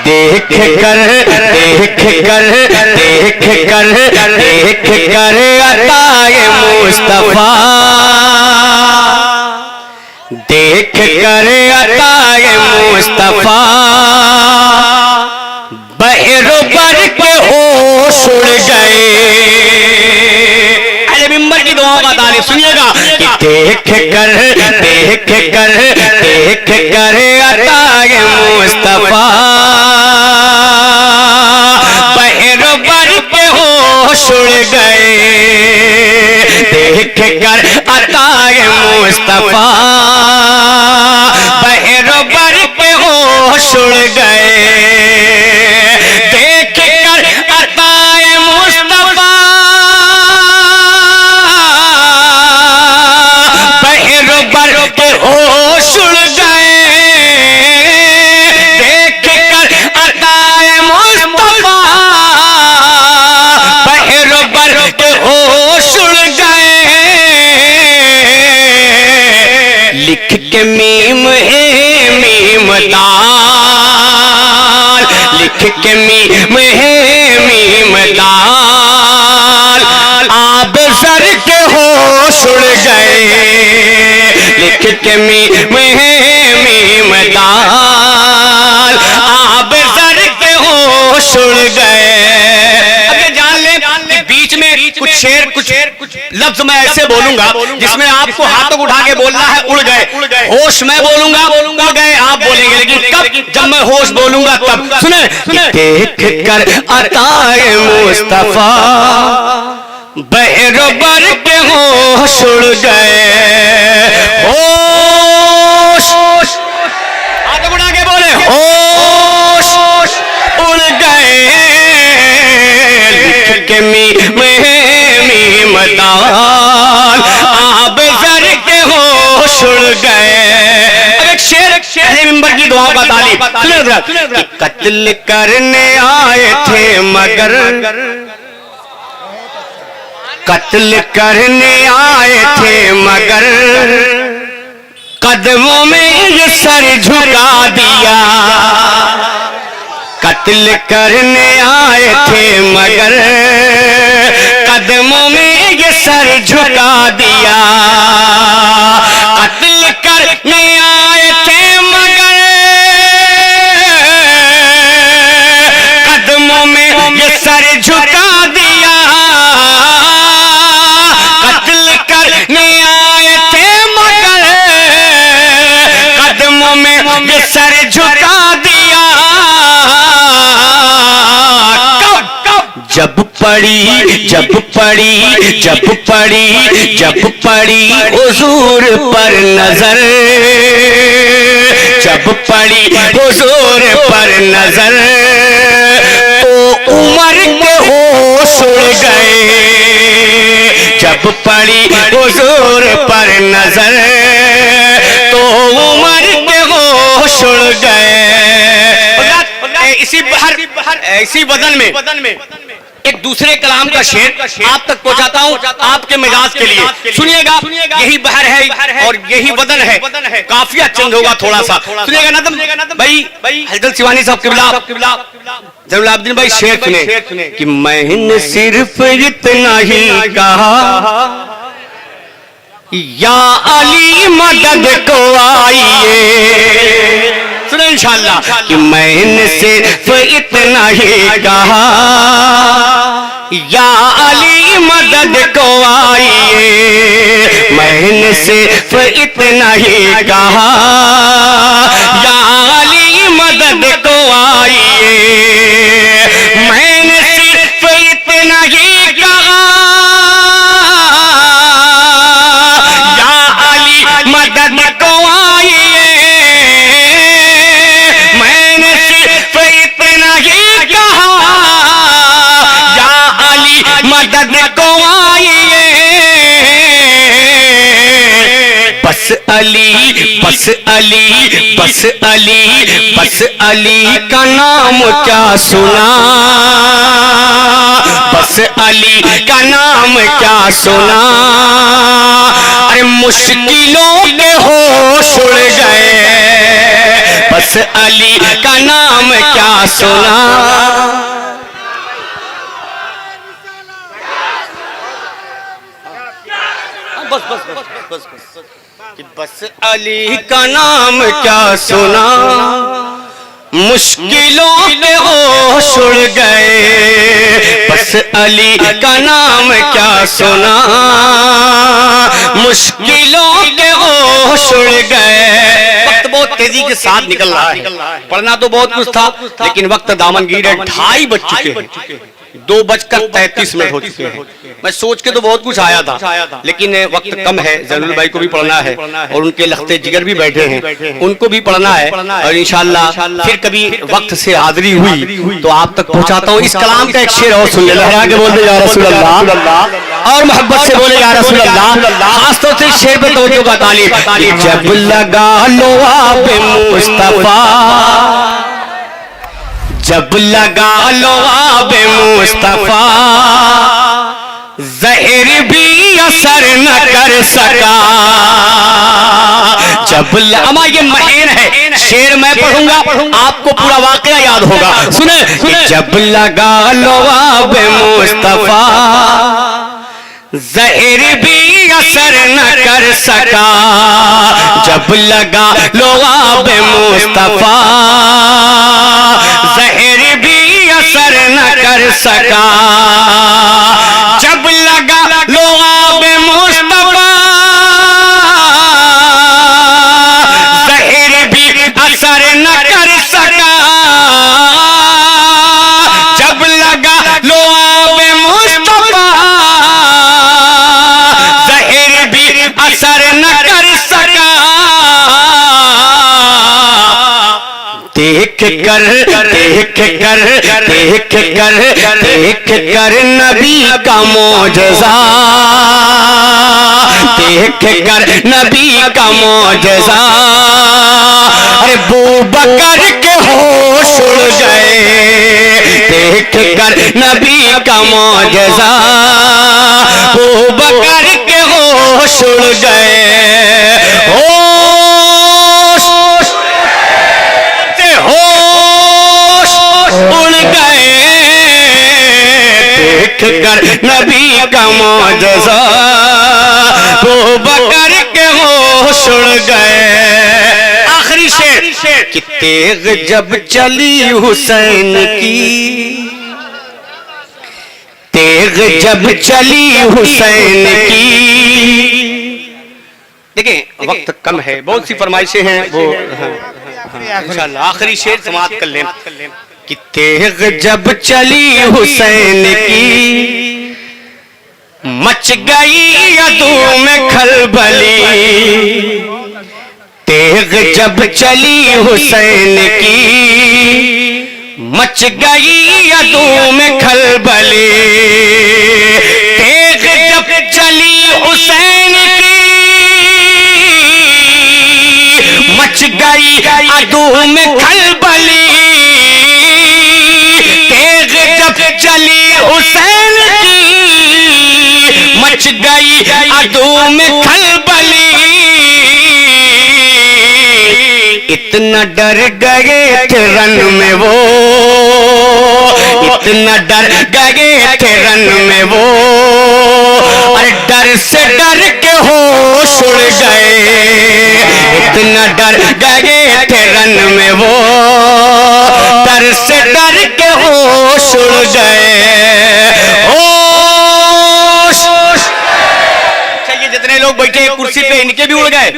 देख कर अताए मुस्तफा, देख कर अताए मुस्तफा, बहरो बर के होश उड़ गए। अरे मिंबर की दुआओं का तारीफ सुनिएगा कि देख कर अताए मुस्तफा, बहरो बर के होश उड़ गए। देख कर अताए मुस्तफा, बहरो बर के होश उड़ गए। देख कर अताए मुस्तफा, बहरो बर के होश उड़ गए। देख कर अताए मुस्तफा, बहरो बर के होश उड़ गए। लिख के मीम है मीम दाल, लिख के मीम है मीम दाल, आब सर के होश उड़ गए। लिख के मीम है मीम दाल, आब सर के होश उड़ गए। अब ये जान ले बीच में कुछ शेर कुछ लफ्ज मैं ऐसे बोलूंगा जिसमें आपको हाथों उठा के बोलना है उड़ गए। होश मैं बोलूंगा उड़ गए आप बोलेंगे, लेकिन कब? जब मैं होश बोलूंगा तब। सुने देख कर अताए मुस्तफा, बहरो बर के होश उड़ गए। होश हाथों उठा के बोले होश उड़ गए। लिख के मीम दाल, आब सर के होश उड़ गए। अब एक शेर मिंबर की दुआ का तालीफ सुने। कत्ल करने आए थे मगर, कत्ल करने आए थे मगर, कदमों में ये सर झुका दिया। कत्ल करने आए थे मगर, कदमों में ये सर झुका दिया। कत्ल करने आए थे मगर, कदमों में ये सर झुका दिया। कत्ल करने आए थे मगर, कदमों में ये सर झुका दिया। जब पड़ी हुजूर पर नजर, जब पड़ी हुजूर पर नजर, तो उमर के होश उड़ गए। जब पड़ी हुजूर पर नजर, तो उमर के होश उड़ गए। इसी बदन में एक दूसरे कलाम का शेर आप तक पहुंचाता हूं आपके मिजाज के लिए। सुनिएगा यही बहर है और यही बदन है, काफिया चेंज होगा थोड़ा सा। सुनिएगा नदम भाई हजरत शिवानी साहब किबला जलालुद्दीन भाई शेर सुने कि मैंने सिर्फ इतना ही कहा, या अली मदद को आइए। सुनो इंशाअल्लाह कि मैंने सिर्फ इतना ही कहा, या अली मदद को आइए। मैंने सिर्फ इतना ही कहा, या अली मदद को आइए। मैंने सिर्फ इतना ही कहा, या अली मदद को आइए। मैंने सिर्फ इतना ही कहा, या अली मदद को आइए। बस अली बस अली का नाम क्या सुना, बस अली का नाम क्या सुना, अरे मुश्किलों के होश उड़ गए, बस अली का नाम क्या सुना। बस बस बस बस बस कि बस अली का नाम क्या सुना, मुश्किलों के होश उड़ गए, बस अली का नाम क्या सुना, मुश्किलों के होश उड़ गए। वक्त बहुत तेजी के साथ निकल रहा है, पढ़ना तो बहुत कुछ था लेकिन वक्त दामनगीर है, 2:30 बज चुके हैं, 2:33 हो चुके हैं। मैं सोच के तो बहुत कुछ आया था लेकिन वक्त कम है, जरूर भाई को भी पढ़ना है और उनके लख्ते जिगर भी बैठे हैं, उनको भी पढ़ना है और इंशाअल्लाह फिर कभी वक्त से हाजिरी हुई तो आप तक पहुंचाता हूँ। इस कलाम का एक शेर और सुन लेना, बोलते या रसूल अल्लाह और मोहब्बत से बोले या रसूल अल्लाह। खासतौर से शेर पे तवज्जो का तालीब, जब लगा लो आप मुस्तफा, जब लगा लो आब मुस्तफा, जहर भी असर न कर सका, जब अमा ये महीन है, शेर मैं पढ़ूंगा आपको पूरा वाकया याद होगा, सुने जब लगा लो आब मुस्तफा, जहर भी असर न कर सका, जब लगा लो आब मुस्तफा, जहर भी असर न कर सका, जब लगा लो आब मुस्तफा, जहर भी असर न कर सका, जब लगा लो आब मुस्तफा, जहर भी असर न कर सका, देख कर नबी का मौजज़ा, देख कर नबी का मौजज़ा, अरे बू बकर के होश उड़ गए, देख कर नबी का मौजज़ा, बू बकर के होश उड़ गए, उड़ गए, देख कर नबी का मौजज़ा, वो बकर के होश उड़ गए। आखिरी शेर कि तेग जब चली हुसैन की, तेग जब चली हुसैन की, देखिए वक्त कम है, बहुत सी फरमाइशें हैं वो इंशाअल्लाह आखिरी शेर समाप्त कर लें कि तेग जब चली हुसैन की, मच गई अदू में खलबली, तेग जब चली हुसैन की, मच गई अदू में खलबली, तेग जब चली हुसैन की, मच गई अदू में खलबली, तेग जब चली हुसैन की, मच गई अदू में खलबली, इतना डर गए थे रन में वो, इतना डर गए थे रन में वो, अरे डर से डर के होश उड़ गए, इतना डर गए थे रन में वो, डर से डर के होश उड़ गए, होश। ये जितने लोग बैठे हैं कुर्सी पे इनके भी उड़ गए,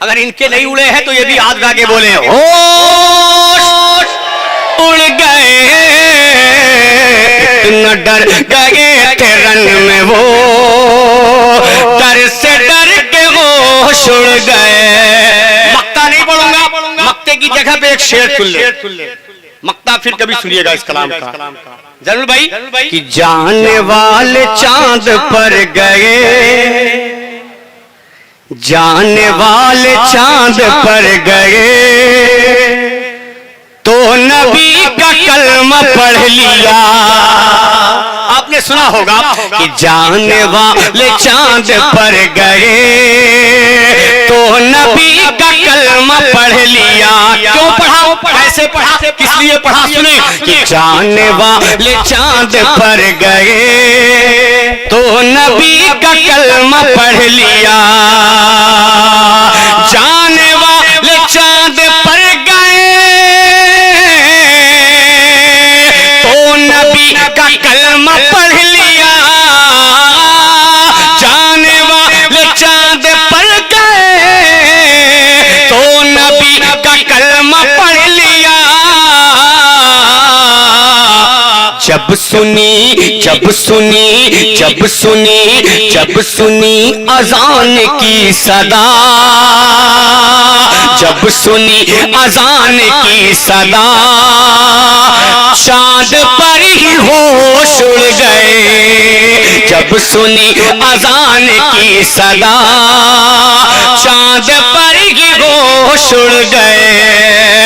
अगर इनके नहीं उड़े हैं तो ये भी हाथ उठा के बोले होश उड़ गए, इतना डर गए थे रन में वो, डर से डर के होश उड़ गए। मक्ता नहीं पढ़ूंगा, मक्ते की जगह पे एक शेर सुन ले, मक्ता फिर कभी सुनिएगा इस कलाम का जरूर भाई कि जाने वाले चांद पर गए, जाने वाले चांद पर गए तो नबी का कलमा पढ़ लिया। आपने सुना होगा कि जाने वाले चांद पर गए तो नबी का कलमा पढ़ लिया। क्यों पढ़ा, ऐसे पढ़ा, किस लिए पढ़ा, सुने कि जाने वाले चांद पर गए तो नबी का कलमा पढ़ लिया। जाने वाले चांद पर गए तो नबी का कलमा पढ़ लिया। जाने वाले चांद पर गए तो नबी का कलमा पढ़ लिया। जब सुनी जब सुनी जब सुनी जब सुनी अजान की सदा, जब सुनी अजान की सदा, चांद पर ही होश उड़ गए। जब सुनी अजान की सदा, चांद पर ही होश उड़ गए।